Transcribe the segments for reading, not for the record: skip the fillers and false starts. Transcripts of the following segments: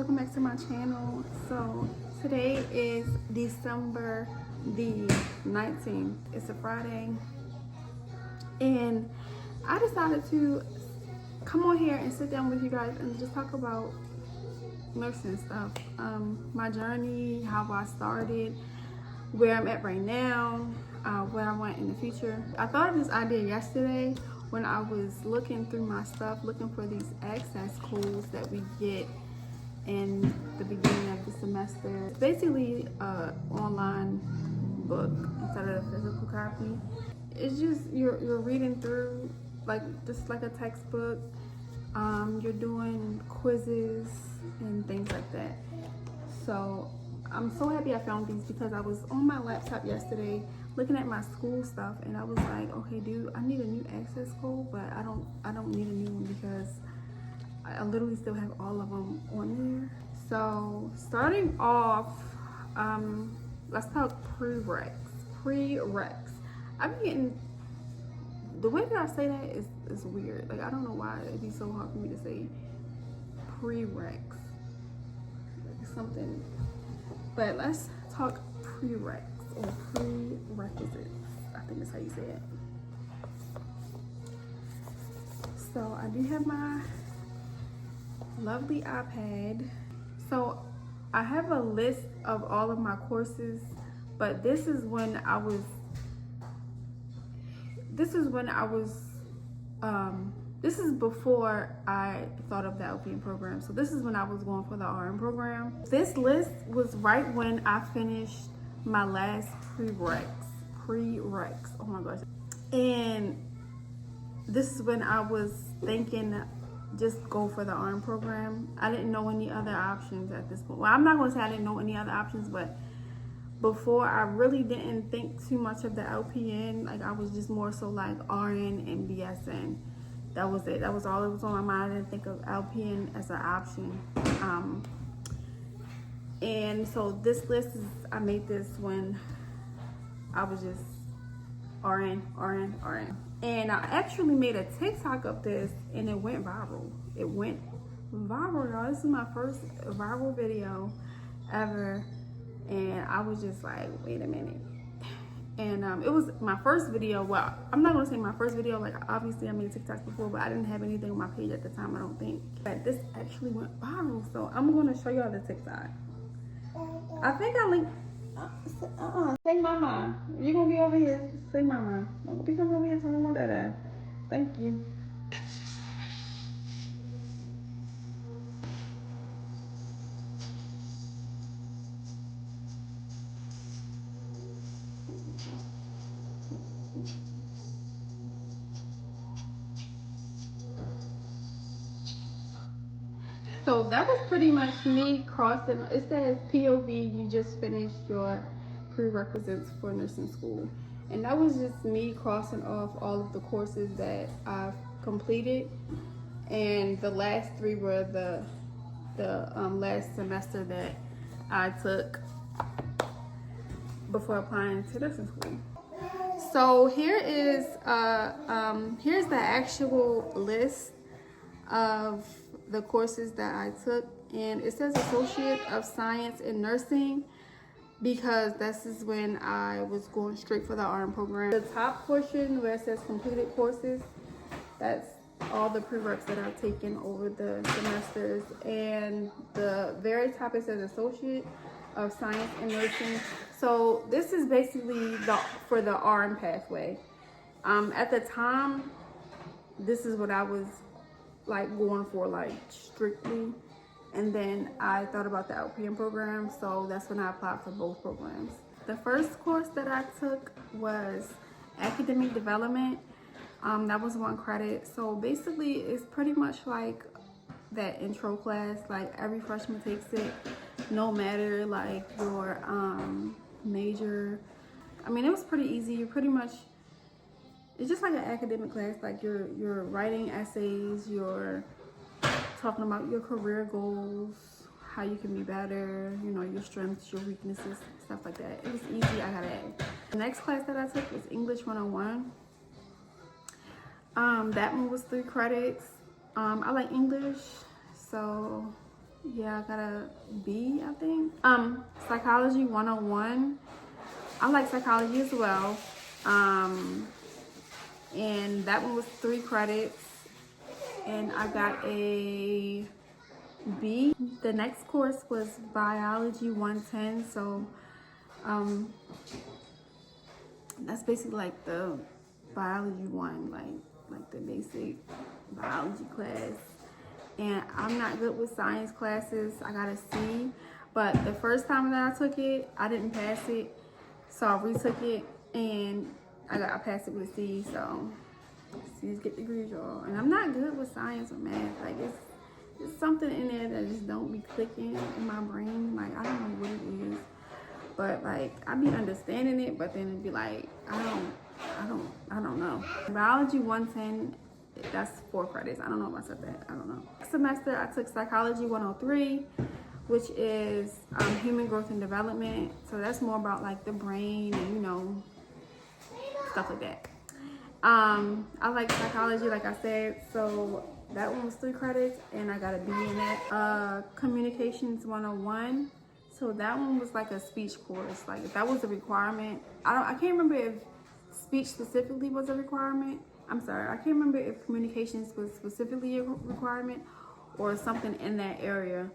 welcome back to my channel. So today is December the 19th. It's a Friday, and I decided to come on here and sit down with you guys and just talk about nursing stuff, my journey, how I started, where I'm at right now, where I want in the future. I thought of this idea yesterday when I was looking through my stuff, looking for these access codes that we get in the beginning of the semester. It's basically an online book instead of a physical copy. It's just you're reading through just like a textbook. You're doing quizzes and things like that. So I'm so happy I found these because I was on my laptop yesterday looking at my school stuff, and I was like, okay, dude, I need a new access code, but I don't need a new one because I literally still have all of them on there. So starting off, let's talk prereqs. I've been getting, the way that I say that is weird. Like, I don't know why it'd be so hard for me to say prereqs. Like something. But let's talk prereqs or prerequisites. I think that's how you say it. So I do have my lovely iPad. So I have a list of all of my courses, but this is when I was this is before I thought of the LPN program. So this is when I was going for the RN program. This list was right when I finished my last prereqs. Oh my gosh. And this is when I was thinking just go for the RN program. I didn't know any other options at this point. Well, I'm not gonna say I didn't know any other options, but before I really didn't think too much of the LPN. Like, I was just more so like RN and BSN. That was it. That was all that was on my mind. I didn't think of LPN as an option. And so this list is, I made this when I was just RN. And I actually made a TikTok of this, and it went viral. Y'all. This is my first viral video ever. And I was just like, wait a minute. And it was my first video. Well, I'm not gonna say my first video. Like, obviously I made TikToks before, but I didn't have anything on my page at the time, I don't think. But this actually went viral. So I'm gonna show y'all the TikTok. I think I linked, say mama. You're gonna be over here, say mama. Don't be coming over here telling me that. Thank you. So that was pretty much me crossing. It says POV, you just finished your prerequisites for nursing school. And that was just me crossing off all of the courses that I've completed. And the last three were the last semester that I took before applying to nursing school. So here is here's the actual list of the courses that I took, and it says Associate of Science in Nursing because this is when I was going straight for the RN program. The top portion where it says completed courses, that's all the prereqs that I've taken over the semesters, and the very top it says Associate of Science in Nursing. So this is basically for the RN pathway. At the time, this is what I was like going for, like strictly, and then I thought about the LPN program, so that's when I applied for both programs. The first course that I took was academic development. That was 1 credit. So basically it's pretty much like that intro class. Like, every freshman takes it, no matter like your major. I mean, it was pretty easy. You pretty much, it's just like an academic class. Like, you're writing essays, you're talking about your career goals, how you can be better, you know, your strengths, your weaknesses, stuff like that. It was easy. I got an A. The next class that I took was English 101. That one was 3 credits. I like English, so Yeah, I got a B, I think. Psychology 101. I like psychology as well. And that one was 3 credits. And I got a B. The next course was biology 110. So that's basically like the biology one, like the basic biology class. And I'm not good with science classes. I got a C, but the first time that I took it, I didn't pass it, so I retook it and I passed it with a C. So C's get degrees, y'all. And I'm not good with science or math. Like it's something in there that just don't be clicking in my brain. Like I don't know what it is, but like I be understanding it, but then it'd be like I don't know. Biology 110. That's 4 credits. I don't know if I said that. I don't know. Next semester, I took Psychology 103, which is Human Growth and Development. So that's more about like the brain and, you know, stuff like that. I like psychology, like I said. So that one was 3 credits, and I got a B in that. Communications 101. So that one was like a speech course. Like if that was a requirement. I can't remember if speech specifically was a requirement. I'm sorry, I can't remember if communications was specifically a requirement or something in that area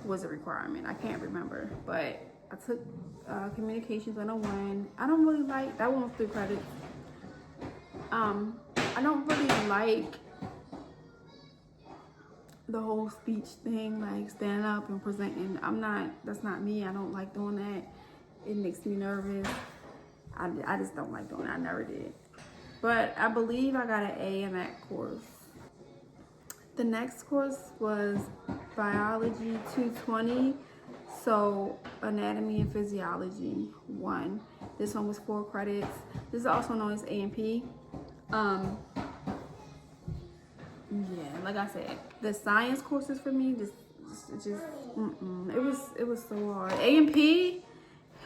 was a requirement. I can't remember, but I took communications 101. I don't really like, that one was 3 credits. I don't really like the whole speech thing, like standing up and presenting. That's not me. I don't like doing that. It makes me nervous. I just don't like doing it. I never did. But I believe I got an A in that course. The next course was Biology 220. So Anatomy and Physiology 1. This one was 4 credits. This is also known as A&P. Yeah, like I said, the science courses for me it was so hard. A&P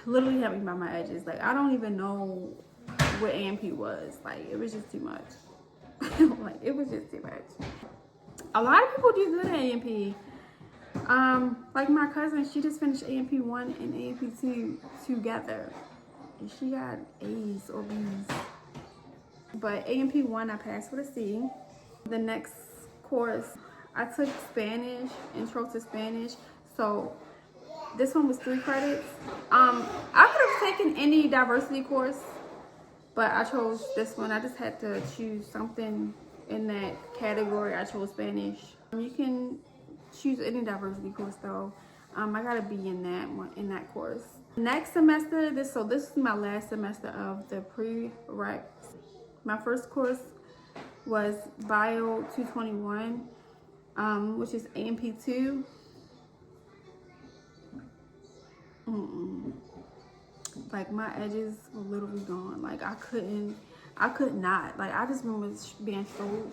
literally had me by my edges. Like I don't even know what A&P was. Like it was just too much. Like it was just too much. A lot of people do good at A&P. Like my cousin, she just finished A&P 1 and A&P 2 together, and she got A's or B's. But A&P 1 I passed with a C. The next course I took Spanish, Intro to Spanish. So this one was 3 credits. I could have taken any diversity course, but I chose this one. I just had to choose something in that category. I chose Spanish. You can choose any diversity course though. I got a B in that one, in that course. Next semester, this is my last semester of the prereq. My first course was Bio 221, which is A&P 2. Like my edges were literally gone. Like I could not. Like I just remember being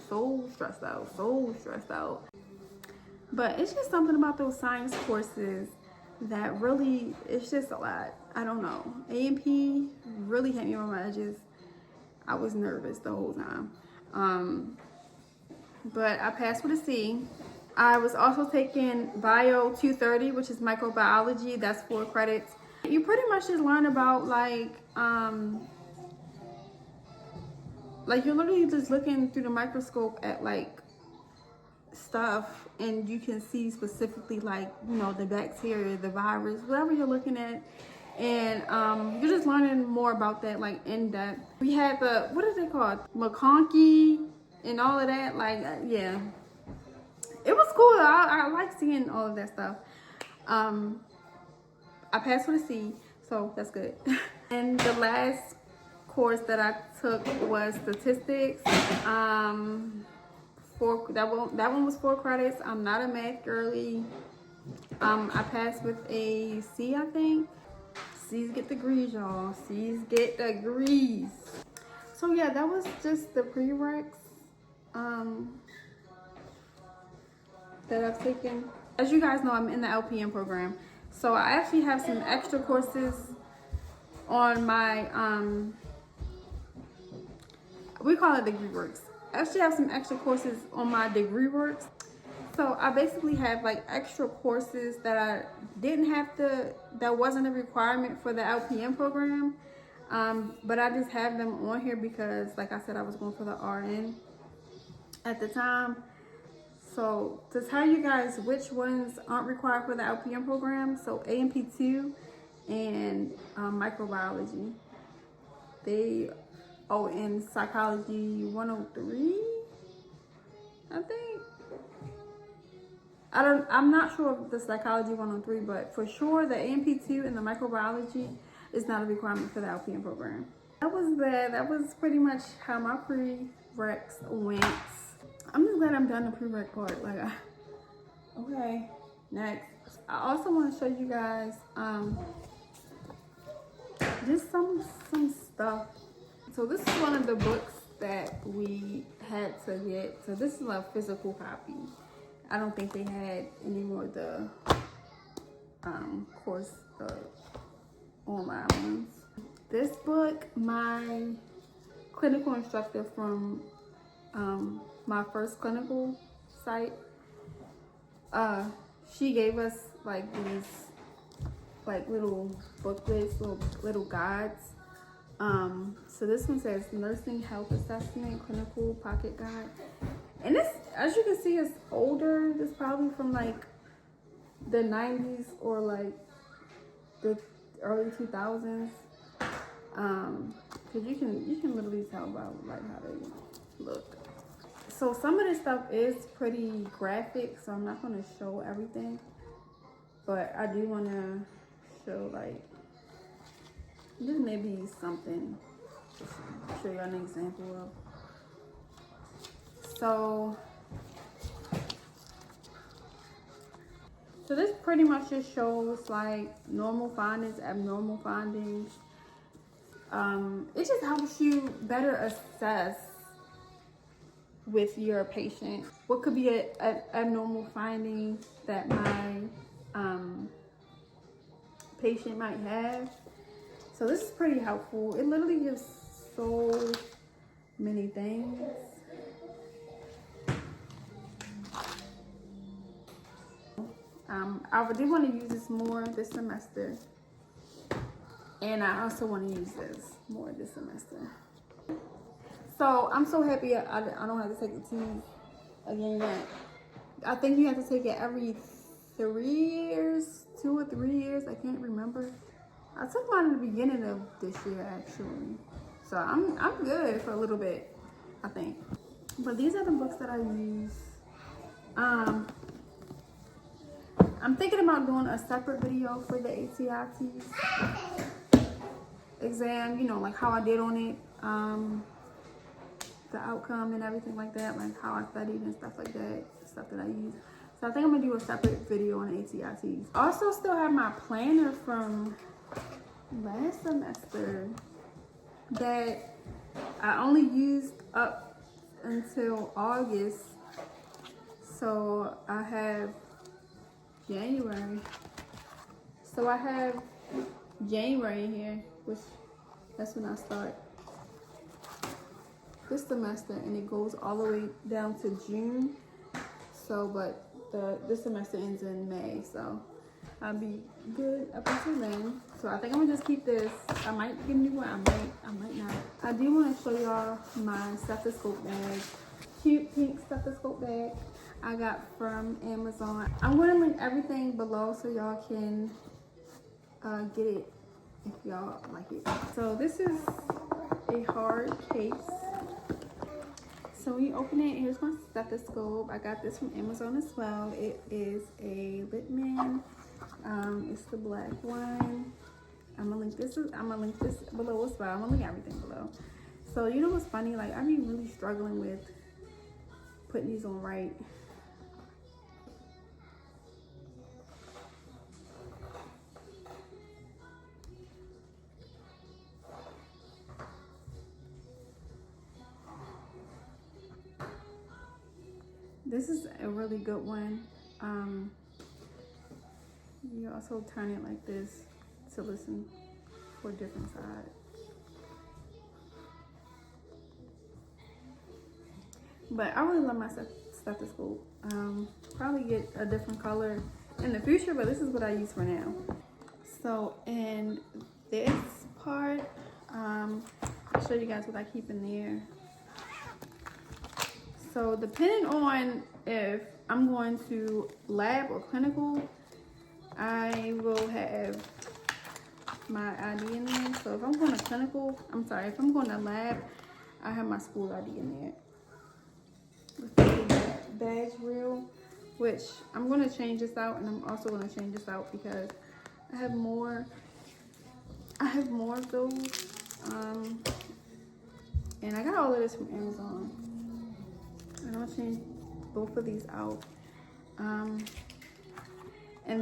so stressed out. But it's just something about those science courses that really, it's just a lot. I don't know. A&P really hit me on my edges. I was nervous the whole time. But I passed with a C. I was also taking Bio 230, which is microbiology. That's 4 credits. You pretty much just learn about like you're literally just looking through the microscope at like stuff, and you can see specifically like, you know, the bacteria, the virus, whatever you're looking at, and you're just learning more about that, like in depth. We had the, what is it called, McConkey and all of that. Like yeah, it was cool. I like seeing all of that stuff. I passed with a C, so that's good. And the last course that I took was statistics. That one was 4 credits. I'm not a math girly. I passed with a C, I think. C's get degrees, y'all. C's get degrees. So yeah, that was just the prereqs that I've taken. As you guys know, I'm in the LPN program. So I actually have some extra courses on my, we call it degree works. I actually have some extra courses on my degree works. So I basically have like extra courses that I didn't have to, that wasn't a requirement for the LPN program. But I just have them on here because, like I said, I was going for the RN at the time. So to tell you guys which ones aren't required for the LPN program, so AMP2 and microbiology. They, oh, and psychology 103, I think. I'm not sure of the psychology 103, but for sure the AMP2 and the microbiology is not a requirement for the LPN program. That was that. That was pretty much how my prereqs went. I'm just glad I'm done the prereq part. Like, okay, next. I also want to show you guys just some stuff. So this is one of the books that we had to get. So this is a physical copy. I don't think they had any more of the course online ones. This book, my clinical instructor from my first clinical site, she gave us like these like little booklets, little guides. So this one says Nursing Health Assessment Clinical Pocket Guide. And this, as you can see, is older. This is probably from like the 90s or like the early 2000s. Cause you can literally tell about like how they look. So some of this stuff is pretty graphic, so I'm not gonna show everything, but I do wanna show like just maybe something to show you an example of. So this pretty much just shows like normal findings, abnormal findings. It just helps you better assess with your patient what could be a abnormal finding that my patient might have. So this is pretty helpful. It literally gives so many things. I do want to use this more this semester, and I also want to use this more this semester. So I'm so happy I don't have to take the test again yet. I think you have to take it every 3 years, 2 or 3 years. I can't remember. I took mine in the beginning of this year actually, so I'm good for a little bit, I think. But these are the books that I use. I'm thinking about doing a separate video for the ATITs exam, you know, like how I did on it, the outcome and everything like that, like how I studied and stuff like that, stuff that I use. So I think I'm gonna do a separate video on the ATITs. I also still have my planner from last semester that I only used up until August. So I have January. So I have January in here, which that's when I start this semester, and it goes all the way down to June. So, but this semester ends in May, so I'll be good up until then. So I think I'm gonna just keep this. I might get a new one. I might not. I do want to show y'all my stethoscope bag. Cute pink stethoscope bag I got from Amazon. I'm going to link everything below so y'all can get it if y'all like it. So this is a hard case. So when you open it, here's my stethoscope. I got this from Amazon as well. It is a Littman. It's the black one. I'm gonna link this below as well. I'm gonna link everything below. So you know what's funny? Like I've been really struggling with putting these on right. This is a really good one. You also turn it like this to listen for different sides. But I really love my stethoscope. Probably get a different color in the future, but this is what I use for now. So in this part, I'll show you guys what I keep in there. So depending on if I'm going to lab or clinical, I will have my ID in there. So if I'm going to clinical, if I'm going to lab, I have my school ID in there. This badge reel, which I'm going to change this out, and I'm also going to change this out because I have more of those. And I got all of this from Amazon. And I'll change both of these out. And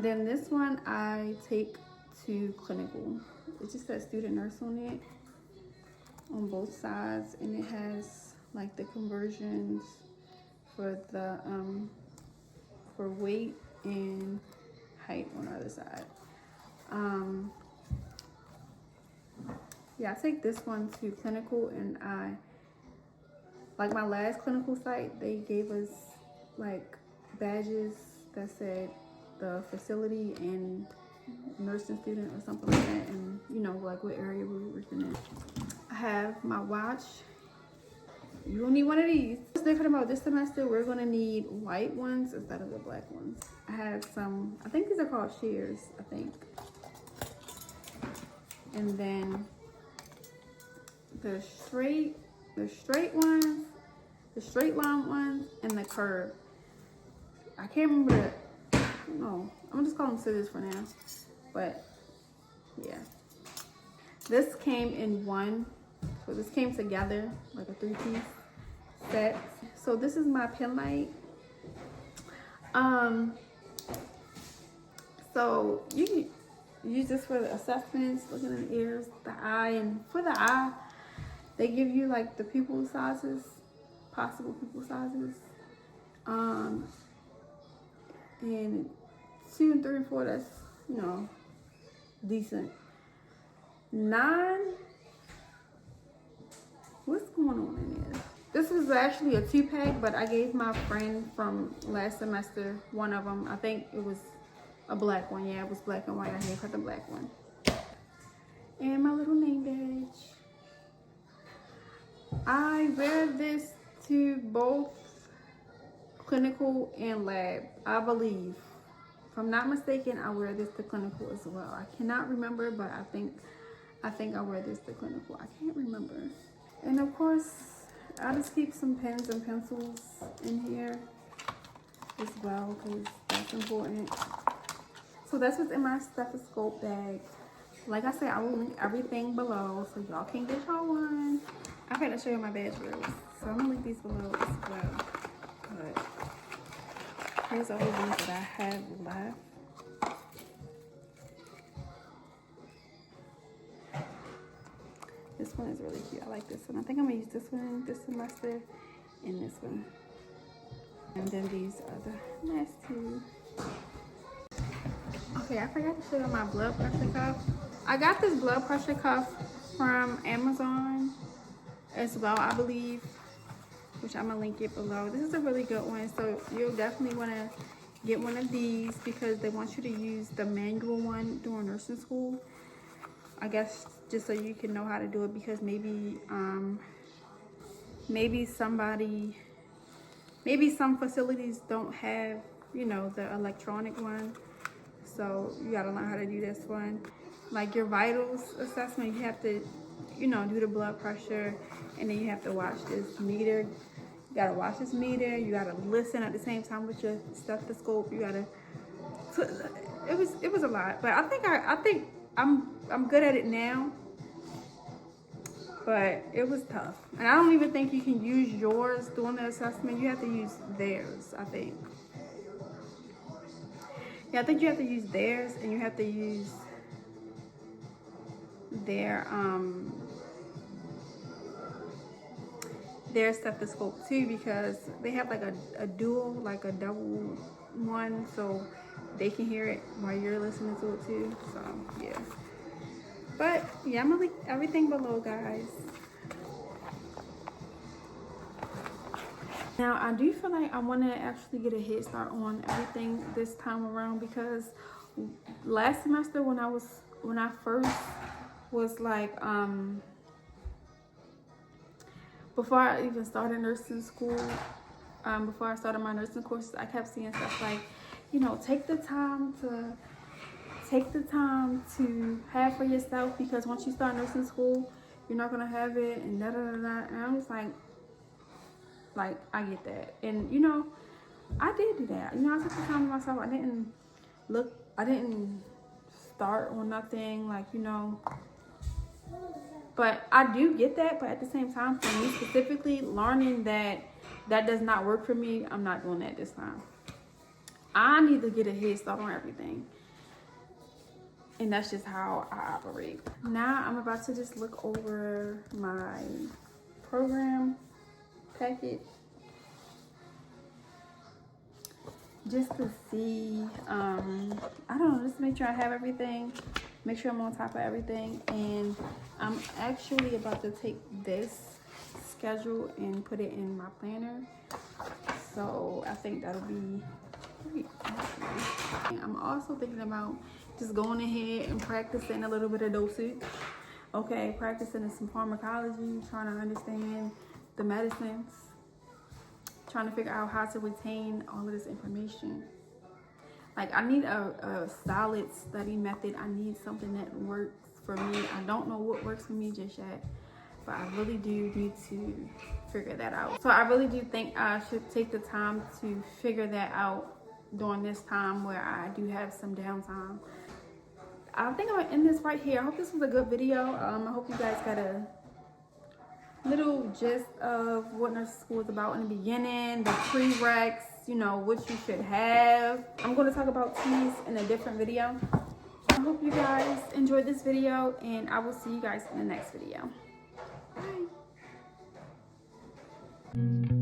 then this one I take to clinical. It just says student nurse on it, on both sides, and it has like the conversions for the for weight and height on the other side. Yeah, I take this one to clinical, and like my last clinical site, they gave us like badges that said the facility and nursing student or something like that, and you know, like what area we were working in. I have my watch. You will need one of these. What's different about this semester, we're gonna need white ones instead of the black ones. I have some, I think these are called shears, I think. And then the straight ones, the straight line ones, and the curve. I can't remember the, no, I'm just calling them scissors for now. But yeah, this came in one, so this came together like a 3-piece set. So this is my pen light. So you can use this for the assessments, looking in the ears, the eye, and for the eye, they give you like the pupil sizes, possible pupil sizes. And 2 and 3 and 4, that's, you know, decent. 9, what's going on in there? This was actually a 2-pack, but I gave my friend from last semester one of them. I think it was a black one. Yeah, it was black and white. I gave her the black one. And my little name badge. I wear this to both clinical and lab, I believe. If I'm not mistaken, I wear this to clinical as well. I cannot remember, but I think I wear this to clinical. I can't remember. And of course, I just keep some pens and pencils in here as well, because that's important. So that's what's in my stethoscope bag. Like I said, I will link everything below so y'all can get y'all one. I'm going to show you my badge reels. So I'm going to link these below as well. But here's all the ones that I have left. This one is really cute. I like this one. I think I'm going to use this one this semester and this one. And then these are the last 2. Okay, I forgot to show you my blood pressure cuff. I got this blood pressure cuff from Amazon as well, I believe, which I'm gonna link it below. This is a really good one, so you'll definitely want to get one of these because they want you to use the manual one during nursing school. I guess just so you can know how to do it, because maybe some facilities don't have, you know, the electronic one. So you gotta learn how to do this one. Like your vitals assessment, you have to, you know, do the blood pressure, and then you have to watch this meter. You gotta watch this meter. You gotta listen at the same time with your stethoscope. You gotta. So it was a lot, but I think I'm good at it now. But it was tough, and I don't even think you can use yours during the assessment. You have to use theirs, I think. Yeah, I think you have to use theirs, and you have to use their stethoscope too, because they have like a dual, like a double one, so they can hear it while you're listening to it too. So yeah, but yeah, I'm gonna link everything below, guys. Now, I do feel like I want to actually get a head start on everything this time around, because last semester when I first was like, before I even started nursing school, before I started my nursing courses, I kept seeing stuff like, you know, take the time to have for yourself, because once you start nursing school, you're not gonna have it, and da da da da. And I was like I get that, and you know, I did do that. You know, I took the time to myself. I didn't start on nothing, like, you know. But I do get that. But at the same time, for me specifically, learning that does not work for me, I'm not doing that this time. I need to get a head start on everything. And that's just how I operate. Now I'm about to just look over my program packet, just to see, I don't know, just to make sure I have everything, make sure I'm on top of everything. And I'm actually about to take this schedule and put it in my planner, so I think that'll be great. I'm also thinking about just going ahead and practicing a little bit of dosage. Okay, practicing some pharmacology, trying to understand the medicines, trying to figure out how to retain all of this information. Like, I need a solid study method. I need something that works for me. I don't know what works for me just yet, but I really do need to figure that out. So I really do think I should take the time to figure that out during this time where I do have some downtime. I think I'm gonna end this right here. I hope this was a good video. I hope you guys got a little gist of what nursing school is about in the beginning, the prereqs, you know, what you should have. I'm going to talk about these in a different video. I hope you guys enjoyed this video, and I will see you guys in the next video. Bye.